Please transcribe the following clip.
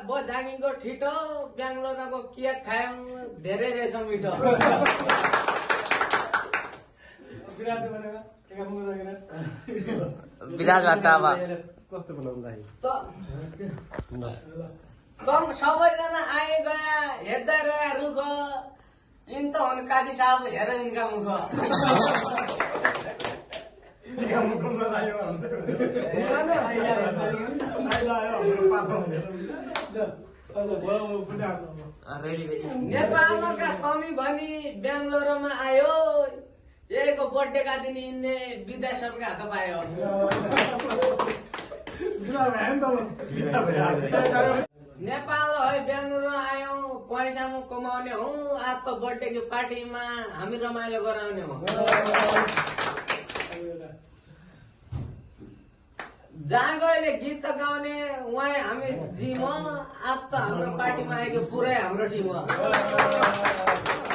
बो जागिङको ठिटो बेङ्गलोरको केक खायौँ धेरै रहेछ मिठो विराजबाट अब कस्तो बनाउँदाखेरि तँ सबैजना आए गया हेर्दै रहे रुख यिन त हुन् काजी साहब हेर यिनका मुख नेपालका कमी भनी बेङ्गलोरमा आयो यहीको बर्थडेका दिन यिनले विद्यासरका हात पायो नेपाल है बेङ्गलोर आयौँ पैसामा कमाउने हो आज त बर्थडेको पार्टीमा हामी रमाइलो गराउने हो जहाँ गएले गीत त गाउने उहाँ हामी जिम आज त हाम्रो पार्टीमा आएको पुरै हाम्रो टिम हो